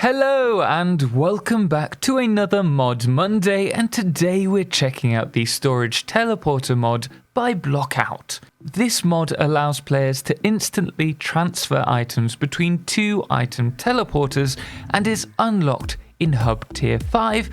Hello and welcome back to another Mod Monday, and today we're checking out the Storage Teleporter mod by Blockout. This mod allows players to instantly transfer items between two item teleporters and is unlocked in Hub Tier 5,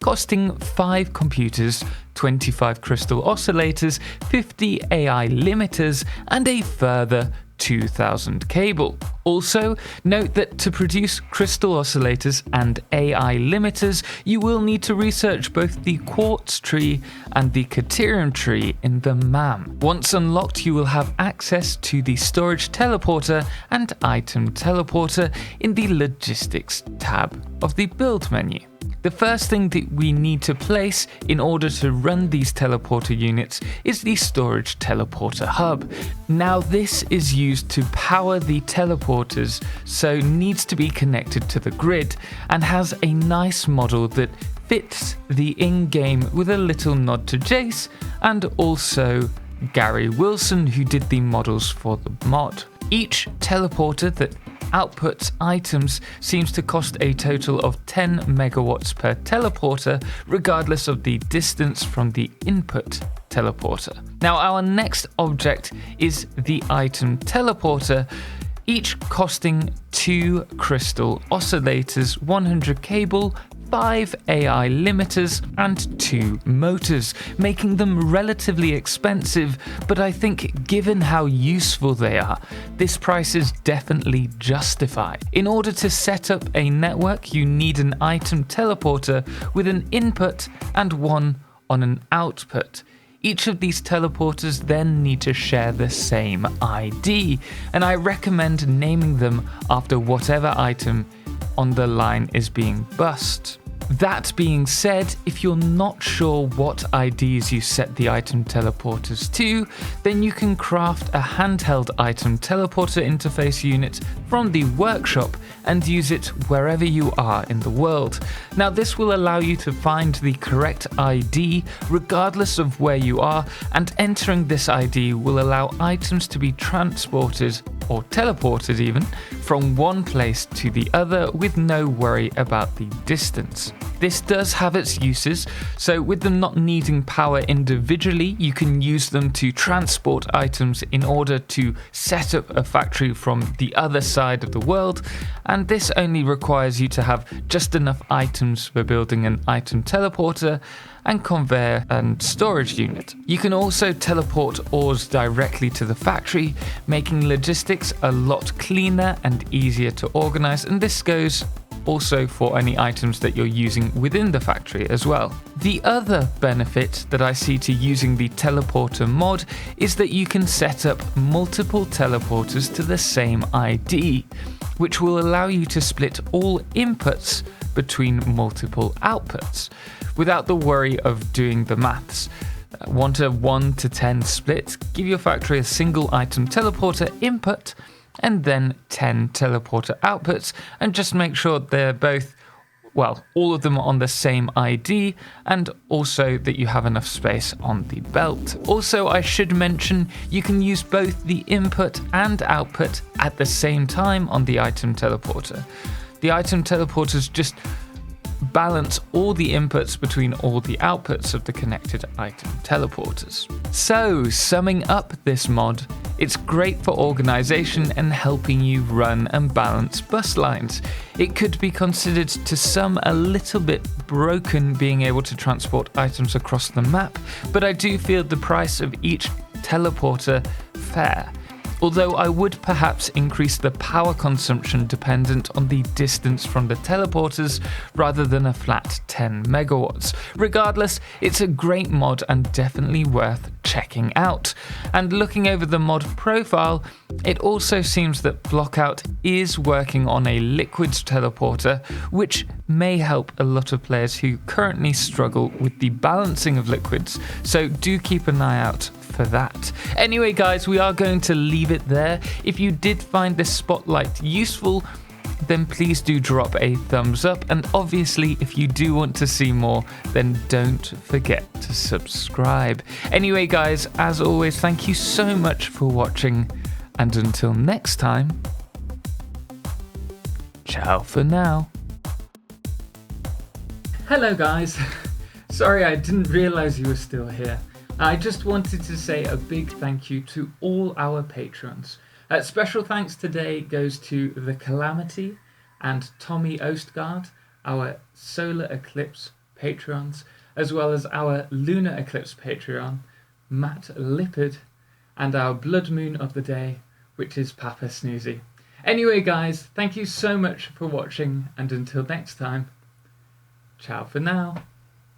costing 5 computers, 25 crystal oscillators, 50 AI limiters, and a further 2000 cable. Also, note that to produce crystal oscillators and AI limiters, you will need to research both the quartz tree and the Caterium tree in the MAM. Once unlocked, you will have access to the storage teleporter and item teleporter in the logistics tab of the build menu. The first thing that we need to place in order to run these teleporter units is the storage teleporter hub. Now this is used to power the teleporters, so needs to be connected to the grid and has a nice model that fits the in-game with a little nod to Jace and also Gary Wilson, who did the models for the mod. Each teleporter that outputs items seems to cost a total of 10 megawatts per teleporter, regardless of the distance from the input teleporter. Now our next object is the item teleporter, each costing 2 crystal oscillators, 100 cable, 5 AI limiters and 2 motors, making them relatively expensive, but I think given how useful they are, this price is definitely justified. In order to set up a network, you need an item teleporter with an input and one on an output. Each of these teleporters then need to share the same ID, and I recommend naming them after whatever item on the line is being bussed. That being said, if you're not sure what IDs you set the item teleporters to, then you can craft a handheld item teleporter interface unit from the workshop and use it wherever you are in the world. Now this will allow you to find the correct ID regardless of where you are, and entering this ID will allow items to be transported or teleported even from one place to the other with no worry about the distance. This does have its uses, so with them not needing power individually, you can use them to transport items in order to set up a factory from the other side of the world, and this only requires you to have just enough items for building an item teleporter and conveyor and storage unit. You can also teleport ores directly to the factory, making logistics a lot cleaner and easier to organize, and this goes also for any items that you're using within the factory as well. The other benefit that I see to using the teleporter mod is that you can set up multiple teleporters to the same ID, which will allow you to split all inputs between multiple outputs without the worry of doing the maths. Want a 1 to 10 split? Give your factory a single item teleporter input and then 10 teleporter outputs, and just make sure they're both, well, all of them are on the same ID, and also that you have enough space on the belt. Also, I should mention you can use both the input and output at the same time on the item teleporter. The item teleporters just balance all the inputs between all the outputs of the connected item teleporters. So, summing up this mod, it's great for organization and helping you run and balance bus lines. It could be considered to some a little bit broken being able to transport items across the map, but I do feel the price of each teleporter fair. Although I would perhaps increase the power consumption dependent on the distance from the teleporters rather than a flat 10 megawatts. Regardless, it's a great mod and definitely worth checking out. And looking over the mod profile, it also seems that Blockout is working on a liquids teleporter, which may help a lot of players who currently struggle with the balancing of liquids, so do keep an eye out for that. Anyway guys, we are going to leave it there. If you did find this spotlight useful, then please do drop a thumbs up, and obviously if you do want to see more, then don't forget to subscribe. Anyway guys, as always, thank you so much for watching, and until next time, Ciao for now. Hello guys. Sorry, I didn't realise you were still here. I just wanted to say a big thank you to all our patrons. Special thanks today goes to The Calamity and Tommy Ostgard, our Solar Eclipse patrons, as well as our Lunar Eclipse Patreon, Matt Lippard, and our Blood Moon of the Day, which is Papa Snoozy. Anyway guys, thank you so much for watching, and until next time, ciao for now.